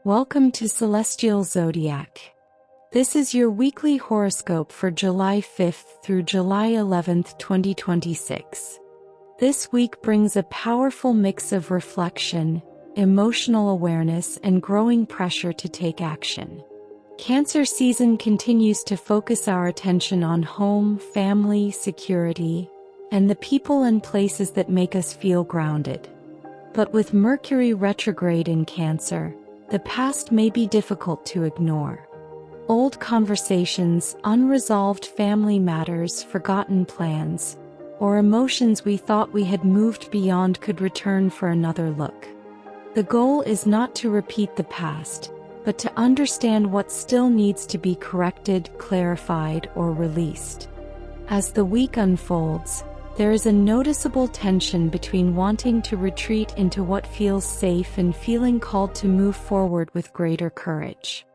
Welcome to Celestial Zodiac. This is your weekly horoscope for July 5th through July 11th, 2026. This week brings a powerful mix of reflection, emotional awareness, and growing pressure to take action. Cancer season continues to focus our attention on home, family, security, and the people and places that make us feel grounded. But with Mercury retrograde in Cancer, the past may be difficult to ignore. Old conversations, unresolved family matters, forgotten plans, or emotions we thought we had moved beyond could return for another look. The goal is not to repeat the past, but to understand what still needs to be corrected, clarified, or released. As the week unfolds, there is a noticeable tension between wanting to retreat into what feels safe and feeling called to move forward with greater courage.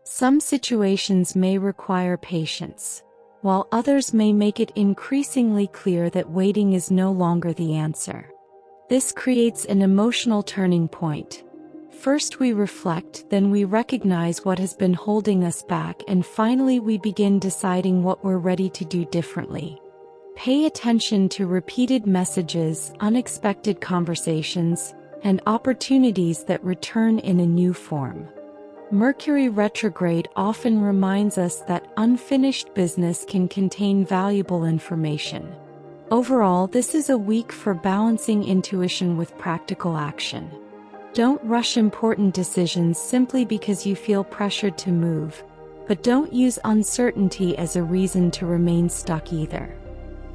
Some situations may require patience, while others may make it increasingly clear that waiting is no longer the answer. This creates an emotional turning point. First we reflect, then we recognize what has been holding us back, and finally we begin deciding what we're ready to do differently. Pay attention to repeated messages, unexpected conversations, and opportunities that return in a new form. Mercury retrograde often reminds us that unfinished business can contain valuable information. Overall, this is a week for balancing intuition with practical action. Don't rush important decisions simply because you feel pressured to move, but don't use uncertainty as a reason to remain stuck either.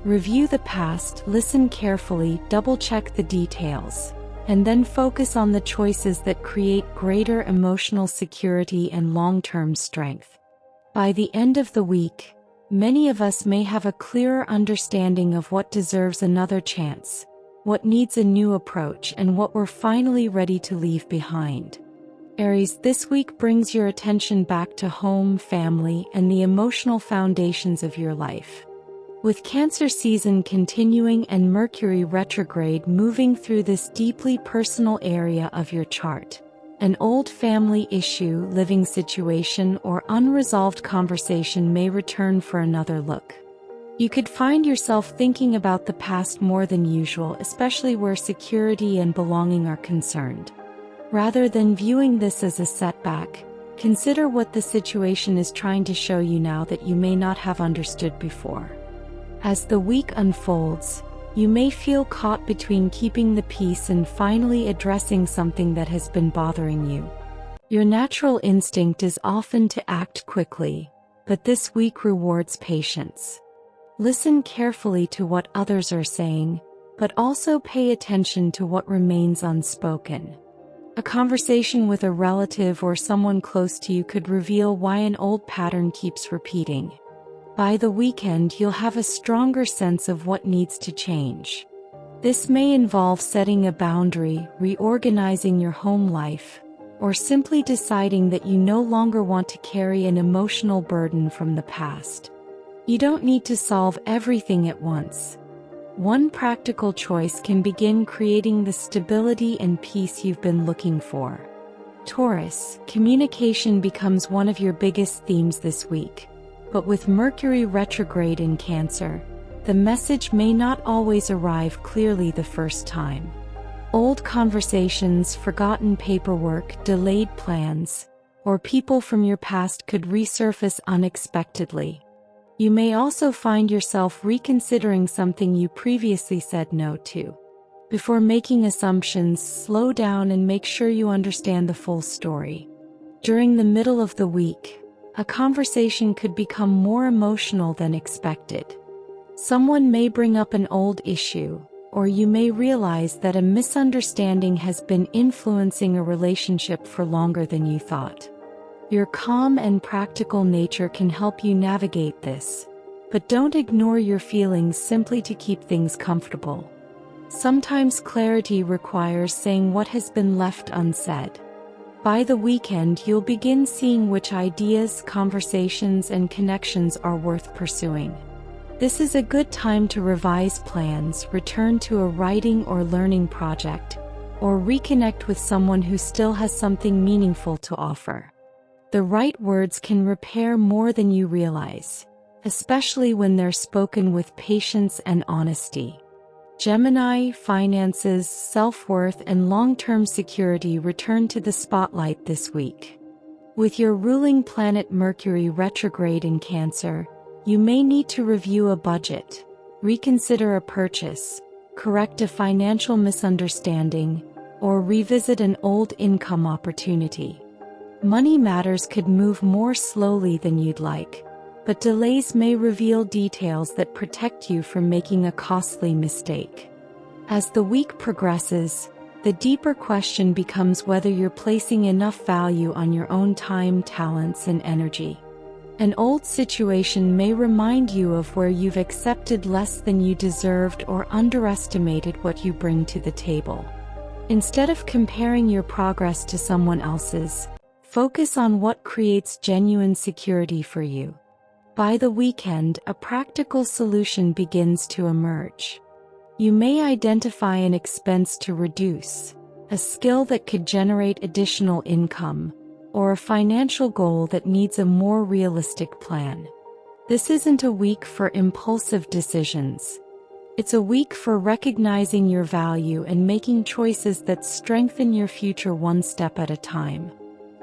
Review the past, listen carefully, double-check the details, and then focus on the choices that create greater emotional security and long-term strength. By the end of the week, many of us may have a clearer understanding of what deserves another chance, what needs a new approach, and what we're finally ready to leave behind. Aries, this week brings your attention back to home, family, and the emotional foundations of your life. With Cancer season continuing and Mercury retrograde moving through this deeply personal area of your chart, an old family issue, living situation, or unresolved conversation may return for another look. You could find yourself thinking about the past more than usual, especially where security and belonging are concerned. Rather than viewing this as a setback, consider what the situation is trying to show you now that you may not have understood before. As the week unfolds, you may feel caught between keeping the peace and finally addressing something that has been bothering you. Your natural instinct is often to act quickly, but this week rewards patience. Listen carefully to what others are saying, but also pay attention to what remains unspoken. A conversation with a relative or someone close to you could reveal why an old pattern keeps repeating. By the weekend, you'll have a stronger sense of what needs to change. This may involve setting a boundary, reorganizing your home life, or simply deciding that you no longer want to carry an emotional burden from the past. You don't need to solve everything at once. One practical choice can begin creating the stability and peace you've been looking for. Taurus, communication becomes one of your biggest themes this week. But with Mercury retrograde in Cancer, the message may not always arrive clearly the first time. Old conversations, forgotten paperwork, delayed plans, or people from your past could resurface unexpectedly. You may also find yourself reconsidering something you previously said no to. Before making assumptions, slow down and make sure you understand the full story. During the middle of the week, a conversation could become more emotional than expected. Someone may bring up an old issue, or you may realize that a misunderstanding has been influencing a relationship for longer than you thought. Your calm and practical nature can help you navigate this, but don't ignore your feelings simply to keep things comfortable. Sometimes clarity requires saying what has been left unsaid. By the weekend, you'll begin seeing which ideas, conversations, and connections are worth pursuing. This is a good time to revise plans, return to a writing or learning project, or reconnect with someone who still has something meaningful to offer. The right words can repair more than you realize, especially when they're spoken with patience and honesty. Gemini, finances, self-worth, and long-term security return to the spotlight this week. With your ruling planet Mercury retrograde in Cancer, you may need to review a budget, reconsider a purchase, correct a financial misunderstanding, or revisit an old income opportunity. Money matters could move more slowly than you'd like, but delays may reveal details that protect you from making a costly mistake. As the week progresses, the deeper question becomes whether you're placing enough value on your own time, talents, and energy. An old situation may remind you of where you've accepted less than you deserved or underestimated what you bring to the table. Instead of comparing your progress to someone else's, focus on what creates genuine security for you. By the weekend, a practical solution begins to emerge. You may identify an expense to reduce, a skill that could generate additional income, or a financial goal that needs a more realistic plan. This isn't a week for impulsive decisions. It's a week for recognizing your value and making choices that strengthen your future one step at a time.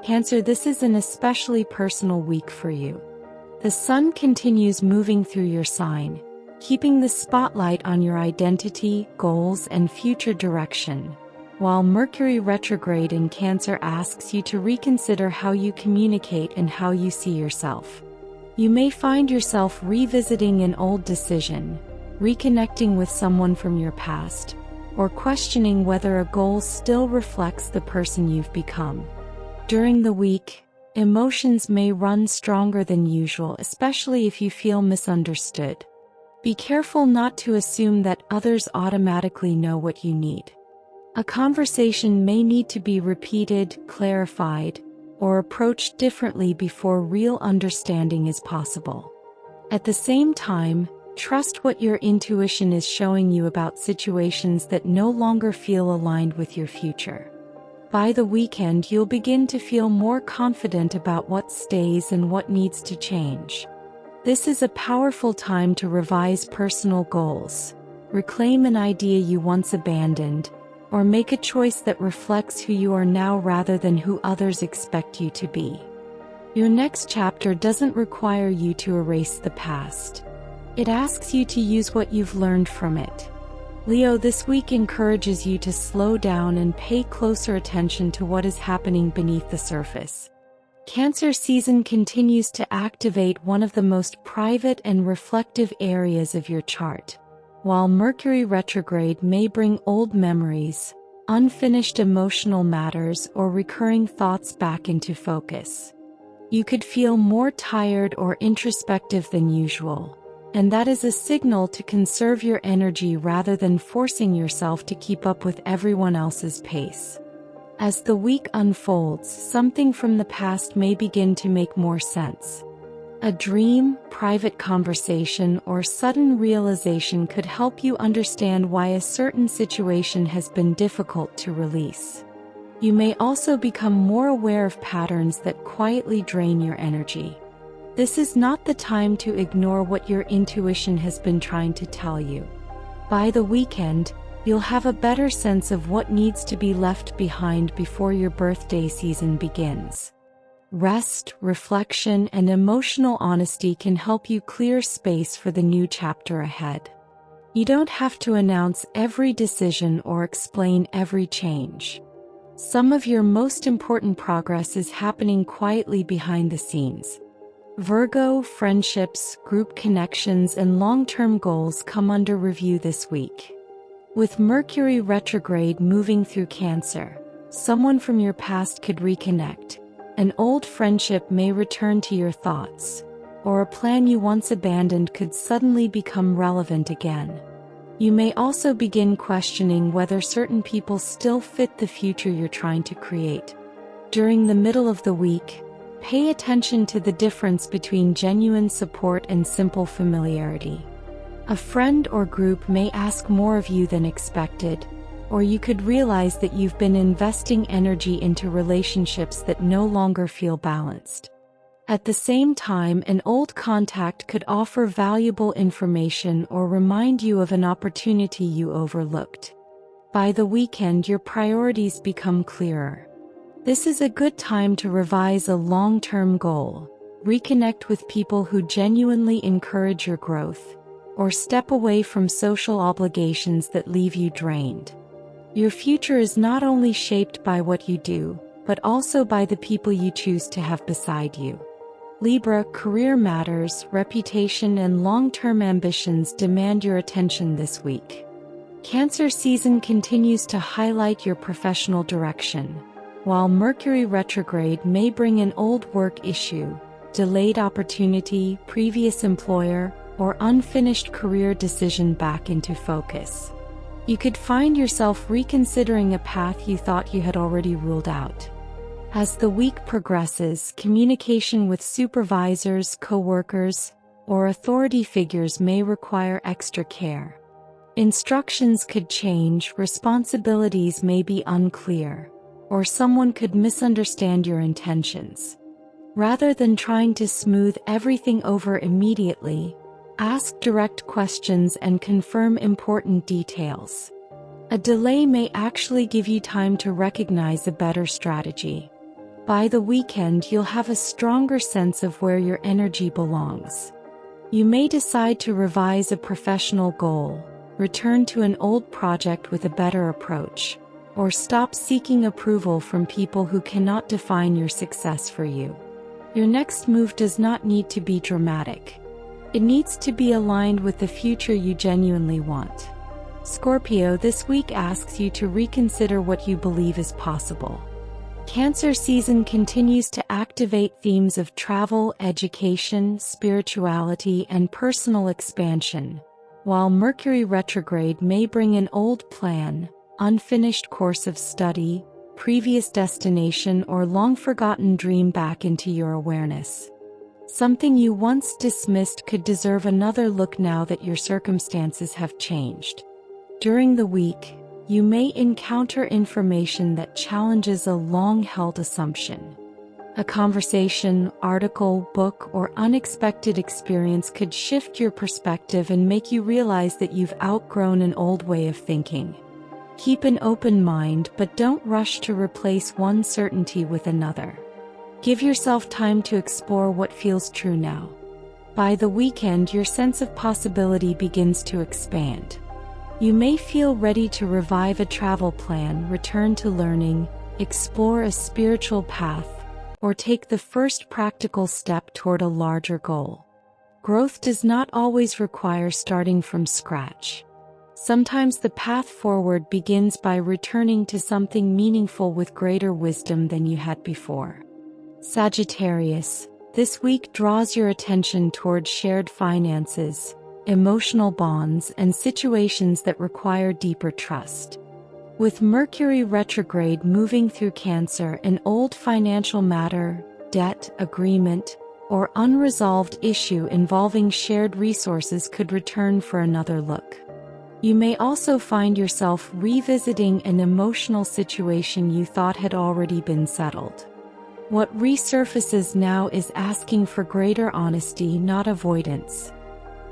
Cancer, this is an especially personal week for you. The sun continues moving through your sign, keeping the spotlight on your identity, goals, and future direction, while Mercury retrograde in Cancer asks you to reconsider how you communicate and how you see yourself. You may find yourself revisiting an old decision, reconnecting with someone from your past, or questioning whether a goal still reflects the person you've become. During the week, emotions may run stronger than usual, especially if you feel misunderstood. Be careful not to assume that others automatically know what you need. A conversation may need to be repeated, clarified, or approached differently before real understanding is possible. At the same time, trust what your intuition is showing you about situations that no longer feel aligned with your future. By the weekend, you'll begin to feel more confident about what stays and what needs to change. This is a powerful time to revise personal goals, reclaim an idea you once abandoned, or make a choice that reflects who you are now rather than who others expect you to be. Your next chapter doesn't require you to erase the past. It asks you to use what you've learned from it. Leo, this week encourages you to slow down and pay closer attention to what is happening beneath the surface. Cancer season continues to activate one of the most private and reflective areas of your chart. While Mercury retrograde may bring old memories, unfinished emotional matters, or recurring thoughts back into focus, you could feel more tired or introspective than usual. And that is a signal to conserve your energy rather than forcing yourself to keep up with everyone else's pace. As the week unfolds, something from the past may begin to make more sense. A dream, private conversation, or sudden realization could help you understand why a certain situation has been difficult to release. You may also become more aware of patterns that quietly drain your energy. This is not the time to ignore what your intuition has been trying to tell you. By the weekend, you'll have a better sense of what needs to be left behind before your birthday season begins. Rest, reflection, and emotional honesty can help you clear space for the new chapter ahead. You don't have to announce every decision or explain every change. Some of your most important progress is happening quietly behind the scenes. Virgo, friendships, group connections, and long-term goals come under review this week. With Mercury retrograde moving through Cancer, someone from your past could reconnect. An old friendship may return to your thoughts, or a plan you once abandoned could suddenly become relevant again. You may also begin questioning whether certain people still fit the future you're trying to create. During the middle of the week, pay attention to the difference between genuine support and simple familiarity. A friend or group may ask more of you than expected, or you could realize that you've been investing energy into relationships that no longer feel balanced. At the same time, an old contact could offer valuable information or remind you of an opportunity you overlooked. By the weekend, your priorities become clearer. This is a good time to revise a long-term goal, reconnect with people who genuinely encourage your growth, or step away from social obligations that leave you drained. Your future is not only shaped by what you do, but also by the people you choose to have beside you. Libra, career matters, reputation, and long-term ambitions demand your attention this week. Cancer season continues to highlight your professional direction, while Mercury retrograde may bring an old work issue, delayed opportunity, previous employer, or unfinished career decision back into focus. You could find yourself reconsidering a path you thought you had already ruled out. As the week progresses, communication with supervisors, coworkers, or authority figures may require extra care. Instructions could change, responsibilities may be unclear, or someone could misunderstand your intentions. Rather than trying to smooth everything over immediately, ask direct questions and confirm important details. A delay may actually give you time to recognize a better strategy. By the weekend, you'll have a stronger sense of where your energy belongs. You may decide to revise a professional goal, return to an old project with a better approach, or stop seeking approval from people who cannot define your success for you. Your next move does not need to be dramatic. It needs to be aligned with the future you genuinely want. Scorpio, this week asks you to reconsider what you believe is possible. Cancer season continues to activate themes of travel, education, spirituality, and personal expansion, while Mercury retrograde may bring an old plan, unfinished course of study, previous destination, or long-forgotten dream back into your awareness. Something you once dismissed could deserve another look now that your circumstances have changed. During the week, you may encounter information that challenges a long-held assumption. A conversation, article, book, or unexpected experience could shift your perspective and make you realize that you've outgrown an old way of thinking. Keep an open mind, but don't rush to replace one certainty with another. Give yourself time to explore what feels true now. By the weekend, your sense of possibility begins to expand. You may feel ready to revive a travel plan, return to learning, explore a spiritual path, or take the first practical step toward a larger goal. Growth does not always require starting from scratch. Sometimes the path forward begins by returning to something meaningful with greater wisdom than you had before. Sagittarius, this week draws your attention toward shared finances, emotional bonds, and situations that require deeper trust. With Mercury retrograde moving through Cancer, an old financial matter, debt, agreement, or unresolved issue involving shared resources could return for another look. You may also find yourself revisiting an emotional situation you thought had already been settled. What resurfaces now is asking for greater honesty, not avoidance.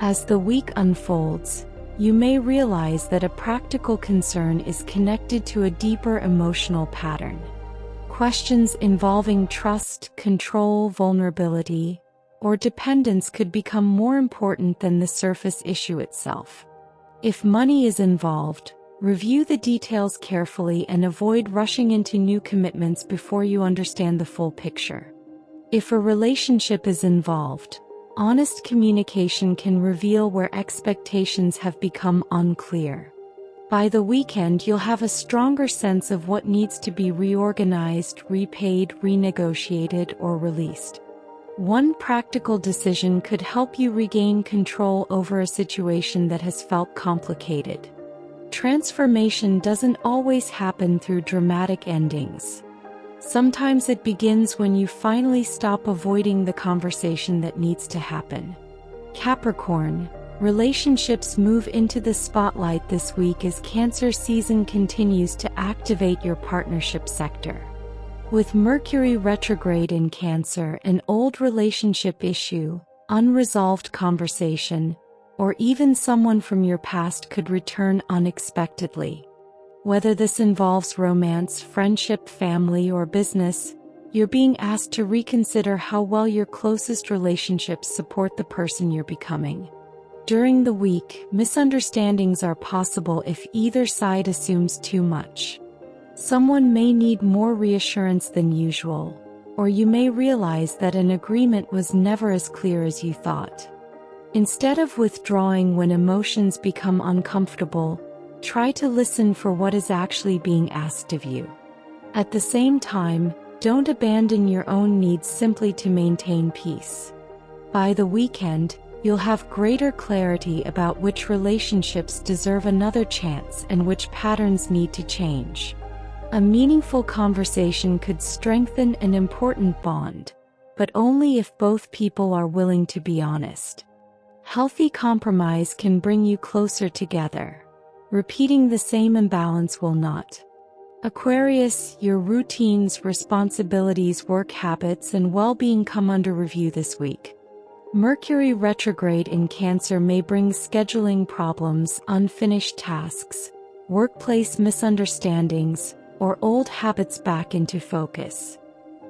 As the week unfolds, you may realize that a practical concern is connected to a deeper emotional pattern. Questions involving trust, control, vulnerability, or dependence could become more important than the surface issue itself. If money is involved, review the details carefully and avoid rushing into new commitments before you understand the full picture. If a relationship is involved, honest communication can reveal where expectations have become unclear. By the weekend, you'll have a stronger sense of what needs to be reorganized, repaid, renegotiated, or released. One practical decision could help you regain control over a situation that has felt complicated. Transformation doesn't always happen through dramatic endings. Sometimes it begins when you finally stop avoiding the conversation that needs to happen. Capricorn, Relationships move into the spotlight this week as Cancer season continues to activate your partnership sector. With Mercury retrograde in Cancer, an old relationship issue, unresolved conversation, or even someone from your past could return unexpectedly. Whether this involves romance, friendship, family, or business, you're being asked to reconsider how well your closest relationships support the person you're becoming. During the week, misunderstandings are possible if either side assumes too much. Someone may need more reassurance than usual, or you may realize that an agreement was never as clear as you thought. Instead of withdrawing when emotions become uncomfortable, try to listen for what is actually being asked of you. At the same time, don't abandon your own needs simply to maintain peace. By the weekend, you'll have greater clarity about which relationships deserve another chance and which patterns need to change. A meaningful conversation could strengthen an important bond, but only if both people are willing to be honest. Healthy compromise can bring you closer together. Repeating the same imbalance will not. Aquarius, your routines, responsibilities, work habits, and well-being come under review this week. Mercury retrograde in Cancer may bring scheduling problems, unfinished tasks, workplace misunderstandings, or old habits back into focus.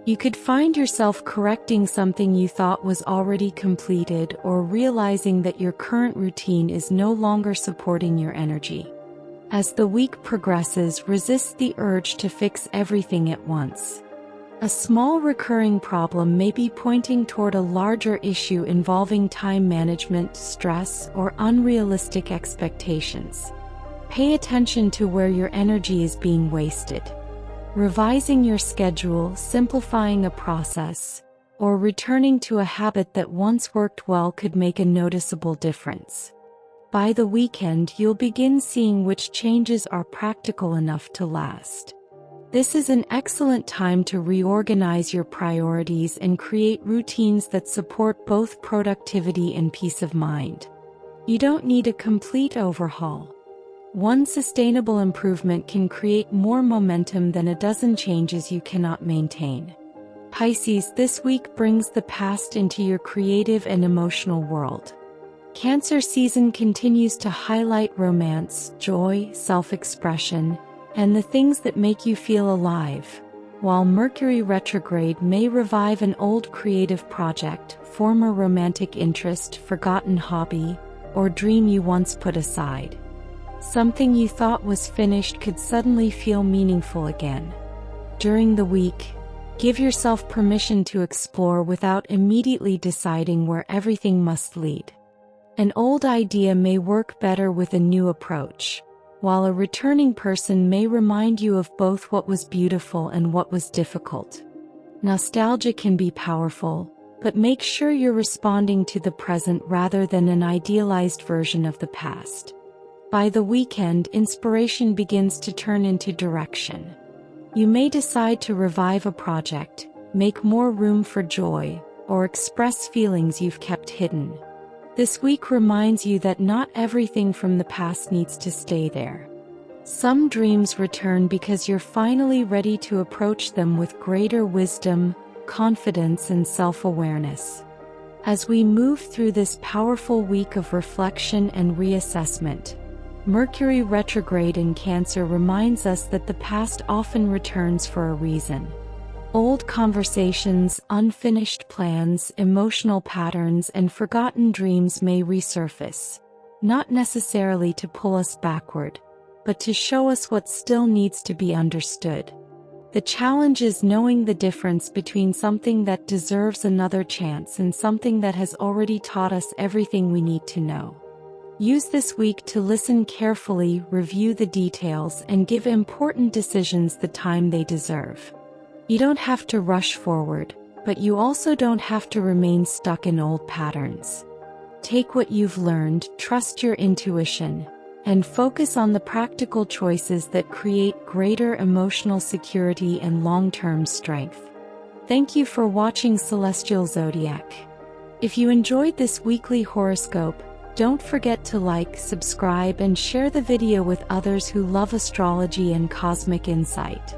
You could find yourself correcting something you thought was already completed or realizing that your current routine is no longer supporting your energy. As the week progresses, resist the urge to fix everything at once. A small recurring problem may be pointing toward a larger issue involving time management, stress, or unrealistic expectations. Pay attention to where your energy is being wasted. Revising your schedule, simplifying a process, or returning to a habit that once worked well could make a noticeable difference. By the weekend, you'll begin seeing which changes are practical enough to last. This is an excellent time to reorganize your priorities and create routines that support both productivity and peace of mind. You don't need a complete overhaul. One sustainable improvement can create more momentum than a dozen changes you cannot maintain. Pisces, this week brings the past into your creative and emotional world. Cancer season continues to highlight romance, joy, self-expression, and the things that make you feel alive, while Mercury retrograde may revive an old creative project, former romantic interest, forgotten hobby, or dream you once put aside. Something you thought was finished could suddenly feel meaningful again. During the week, give yourself permission to explore without immediately deciding where everything must lead. An old idea may work better with a new approach, while a returning person may remind you of both what was beautiful and what was difficult. Nostalgia can be powerful, but make sure you're responding to the present rather than an idealized version of the past. By the weekend, inspiration begins to turn into direction. You may decide to revive a project, make more room for joy, or express feelings you've kept hidden. This week reminds you that not everything from the past needs to stay there. Some dreams return because you're finally ready to approach them with greater wisdom, confidence, and self-awareness. As we move through this powerful week of reflection and reassessment, Mercury retrograde in Cancer reminds us that the past often returns for a reason. Old conversations, unfinished plans, emotional patterns, and forgotten dreams may resurface, not necessarily to pull us backward, but to show us what still needs to be understood. The challenge is knowing the difference between something that deserves another chance and something that has already taught us everything we need to know. Use this week to listen carefully, review the details, and give important decisions the time they deserve. You don't have to rush forward, but you also don't have to remain stuck in old patterns. Take what you've learned, trust your intuition, and focus on the practical choices that create greater emotional security and long-term strength. Thank you for watching Celestial Zodiac. If you enjoyed this weekly horoscope, Don't forget to like, subscribe, and share the video with others who love astrology and cosmic insight.